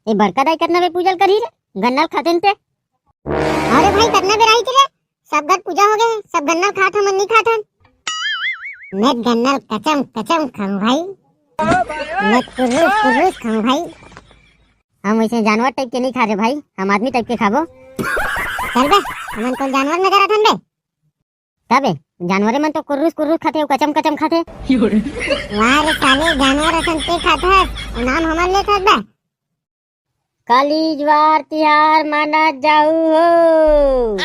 ये बड़का दाई करना बे पूजल करी रे गन्नल खातेन ते। अरे भाई करना बे रही रे सब घर पूजा हो गए सब गन्नल खात हम नहीं खातन। मैं गन्नल कचम कचम खाऊं भाई। मैं कुर्रूस कुर्रूस खाऊं भाई। हम वैसे जानवर टाइप के नहीं खा रहे भाई, हम आदमी टाइप के खाबो। चल बे हमन को जानवर नजर आथन बे। तबे जानवरे मन तो कुर्रूस कुर्रूस खाते हो कचम कचम खाते। वाह रे साले जानवर असन ते खाता है और नाम हमन ले खात बे। काली ज्वार तिहार माना जाऊ हो।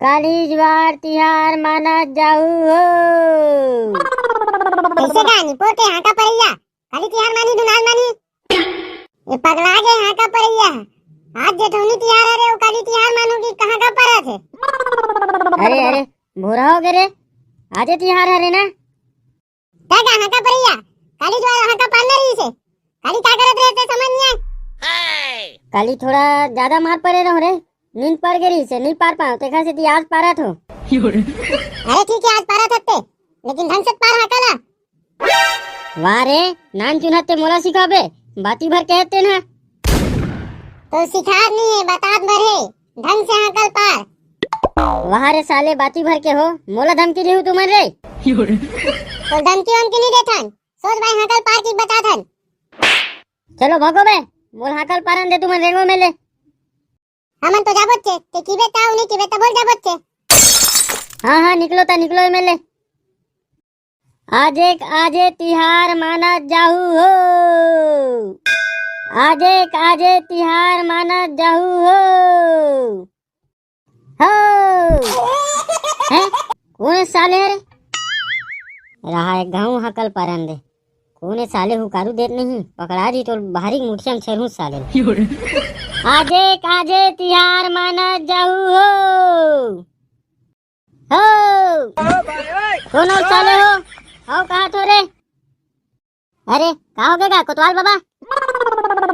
काली ज्वार तिहार माना जाऊ हो। कैसे गानी पोते हाका परैया काली तिहार मानी दुनाल मानी। ये पगला गए हाका परैया आज जेठौनी तिहार है रे वो काली तिहार मानूगी कहां का परा थे। अरे अरे भोरा हो गए रे आज तिहार है रे ना। क्या कहां का परैया काली ज्वार हाका पालना रही से काली क्या करत रहते समझ नहीं आए। काली थोड़ा ज्यादा मार पड़े रहो रे नींद पड़ गई से नहीं पार पाओ तेखा से आज पारा थो। अरे ठीक है आज पारा थते लेकिन ढंग से पार हाकला। वाह रे नान चुनते मोला सिखाबे बाती भर कहते ना। तो सिखा नहीं है बातात भर है ढंग से हाकल पार। वाह रे साले बाती भर के हो मोला धमकी देहु तुमन रे। तो धमकी हमकी नहीं देथन सोच भाई हाकल पार की बताथन। चलो भागो बे मोल हाकल पारन दे तुमन रेंगो में ले। हमन तो जाबोचे ते कीबे ताऊ नहीं कीबे त बोल जाबोचे। हां निकलो में ले। आजे तिहार माना जाहू हो। आजे तिहार माना जाहू हो। हैं कौन साले रे रहा है गाँव हकल परन दे कौन साले हुकारू देत नहीं पकड़ा दी तो भारी मुठिया में छेरू साले। आजे तिहार माना जाहू हो। कौन और साले हो आओ कहा तो रे। अरे कहा हो गया कोतवाल बाबा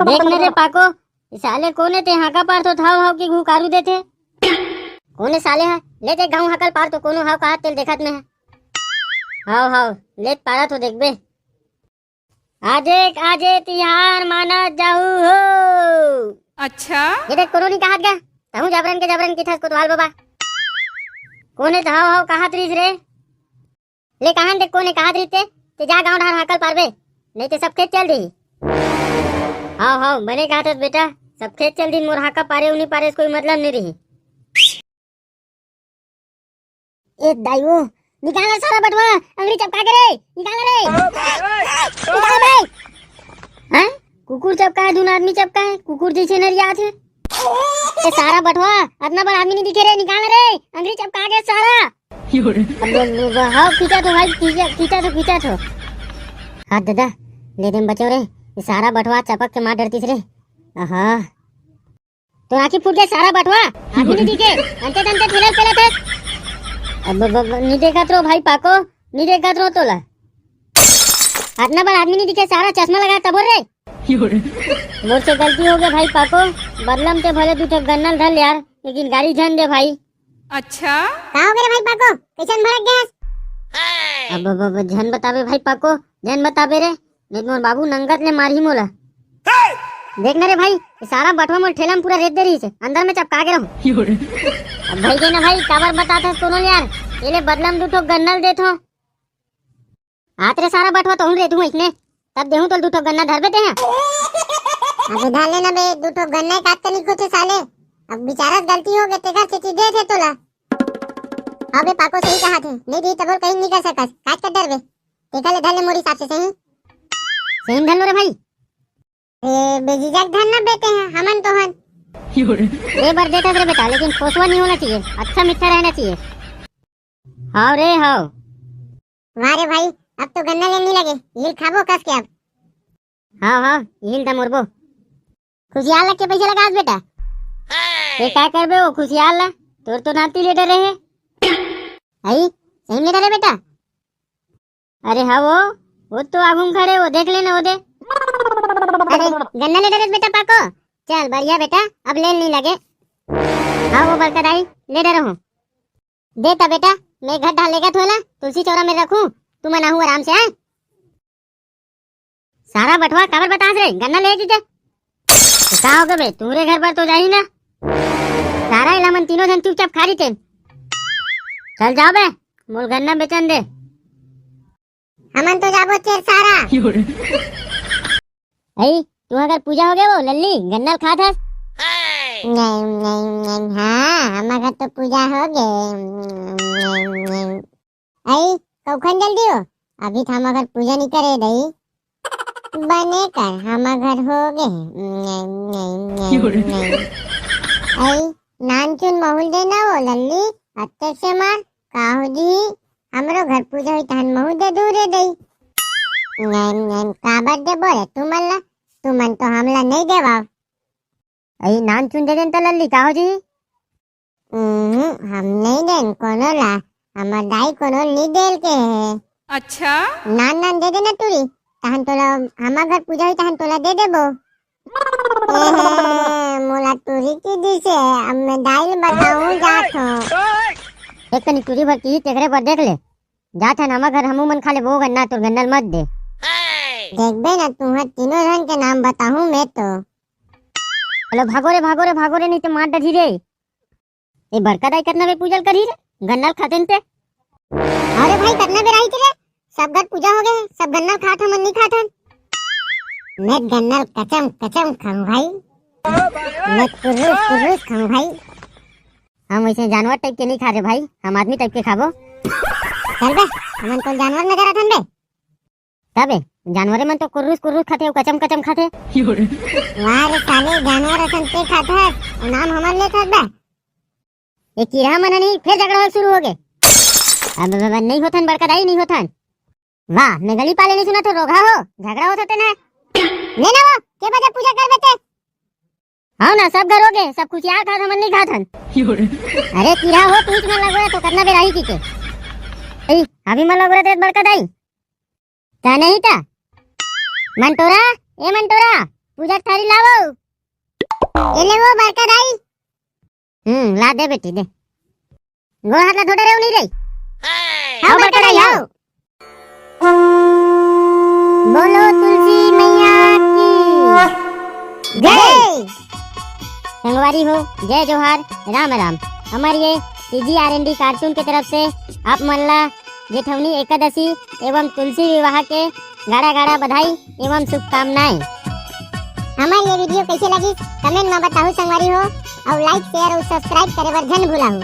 देख मेरे पाको साले कोने ते हाका पार तो थाव हाव की हुकारू देते कोने साले है ले ते गाँव हकल पार तो कोनो हाव कहा तेल देखत में है। हाव ले पारा तो देख बे। आजे तिहार माना जाहू हो। अच्छा ये देख कोनो नहीं कहा गया तहु जबरन की था कोतवाल बाबा कोने धाव हाव कहा त्रिस रे ले कहां देख कोने कहा त्रिते ते जा गांव ढार हाकल पारबे नहीं ते सब खेत चल दी। हां बने कहा था बेटा सब खेत चल दी मोर हाका पारे उन्हीं पारे कोई मतलब नहीं रही। ए दाइयो निकाल सारा बटवा अंगली चपका के रे निकाल रे हैं कुकुर चपका है दून आदमी चपका है कुकुर जैसे नरिया थे। ए सारा बटवा इतना बड़ा आदमी नहीं दिखे रे निकाल रे अंगली चपका के सारा। हाँ खींचा तो भाई खींचा तो हाँ दादा ले दे बचो रे ये सारा बटवा चपक के मार डरती रे। हाँ तो आखिर फूट गया सारा बटवा आदमी नहीं दिखे अंते ठेला चला था। अब नहीं देखा तो भाई पाको नहीं देखा तो तोला इतना बड़ा आदमी नहीं दिखे सारा चश्मा लगा तब रे मोर से गलती हो गया भाई पाको बदलम ते भले तू गन्नल धर यार लेकिन गाड़ी झन दे भाई। अच्छा कहाँ हो गए भाई पाको कैसे भड़क गया। अब झन बतावे भाई पाको झन बतावे रे नहीं मोर बाबू नंगत ले मारी मोला। देखना रे भाई सारा बटवा मोर ठेला में पूरा रेत दे रही है अंदर में चपका के रहूं। अब भाई के ना भाई काबर बताता कोनो यार ये ले बदलम दू ठो गन्नल देथो आत रे सारा बटवा तो रे तू इसने तब देहूं तो दू ठो गन्ना धर देते हैं। अबे धान लेना बे दू ठो गन्ना काट के लिखो थे साले अब बेचारा गलती हो गई तेरा चिट्ठी दे थे तोला। अबे पाको सही कहा थे नहीं दी तब कहीं नहीं कर सकस काट कर डर बे तेका ले धर ले मोरी हिसाब से सही धन रे भाई ए बेजीजक धन ना बेटे हैं हमन तो हन ये बार देता रे बेटा लेकिन फोसवा नहीं होना चाहिए अच्छा मीठा रहना चाहिए। हां रे हां वाह रे भाई अब तो गन्ना लेने लगे हिल खाबो कस के अब। हां हिल दा मोरबो खुशियाल के पैसे लगा बेटा ये क्या करबे वो खुशियाल ला तोर तो नाती लेटर रहे आई सही लेटर है बेटा। अरे हाँ वो तो आगुम खड़े वो देख लेना वो दे। अरे गन्ना लेटर है बेटा पाको चल बढ़िया बेटा अब ले नहीं लगे। हाँ वो बरकत आई लेटर हूँ देता बेटा मैं घर डालेगा थोड़ा तुलसी चौरा में रखूं तू मना हूँ आराम से है। सारा बटवा काबर बता रे गन्ना ले जीते तो का होगा बे, तुम्हारे घर पर तो जाही ना। सारा इलामन तीनों जन चुपचाप खा रही थे। चल जाओ बे, मोल गन्ना बेचन दे। हमन तो जाबो चेर सारा। आई तू अगर पूजा हो गया वो लल्ली गन्ना खा था। नहीं हाँ हमारा तो पूजा हो गए। आई कौखन जल्दी हो, अभी तो हम अगर पूजा नहीं करे दई बने कर हम घर हो गए। आई नानचुन महल देना वो लल्ली अच्छे से मार काहो जी हमरो घर पूजा हुई तहन महू दे दूरे दई। नहीं काबर दे बोले तुमन तो हमला नहीं देवा। आई नानचुन दे देन तो लल्ली काहो जी। हम नहीं देन कोनो ला, हमर दाई कोनो नहीं देल के है। अच्छा नान दे देना तुरी तहन तोला हमार घर पूजा हुई तहन तोला दे देबो। मोला तुरी की दिसे अब मैं दाइल बताऊं जात हूं। एक कनी तुरी भर की तेरे पर देख ले जात है हमार घर हमू मन खा ले वो गन्ना तो गन्नल मत दे। देखबे ना तू तीनों रंग के नाम बताऊं मैं तो। हेलो भागो रे नहीं तो मार डरी रे। ये बरका दाई करना बे पूजल करी रे गन्नल खातेन ते। अरे भाई करना बे रही रे, सब घर पूजा हो गए सब गन्नल खात हम नहीं खातन। मैं गन्नल कचम कचम खाऊं भाई, मैं कुर्रूस खाऊं भाई। हम वैसे जानवर टाइप के नहीं खा रहे भाई, हम आदमी टाइप के खाबो। चल बे हमन तो जानवर नजर आथन बे। तबे जानवरे मन तो कुर्रूस खाते कचम कचम खाते। वाह रे साले जानवर असन ते खात है और नाम हमन ले खात बे। ये कीड़ा मन नहीं फिर झगड़ा शुरू हो गए। अब नहीं होथन बड़का दाई नहीं होथन। वाह मैं गली पाले नहीं सुना तो रोगा हो झगड़ा होता ना। ले ना वो के बजे पूजा कर बेटे। हाँ ना सब घर हो गए सब कुछ यार खात हमन नहीं खाथन। अरे कीड़ा हो पूछ में लग रहा तो करना बे रही की के। अभी मन लग रहा था बड़का दाई ता नहीं था। मंटोरा पूजा थाली लावो। ये ले वो बड़का दाई। ला दे बेटी दे। गो हाथ ला थोड़ा रेव नहीं रही। आओ बड़का दाई आओ। बोलो तुलसी मैया की जय। संगवारी हो जय जोहार राम राम। हमारी ये CGRND कार्टून की तरफ से आप मल्ला जेठवनी एकादशी एवं तुलसी विवाह के गाड़ा बधाई एवं शुभकामनाएं। हमारी ये वीडियो कैसे लगी कमेंट में बताओ संगवारी हो और लाइक शेयर और सब्सक्राइब करे बर जन भूला हो।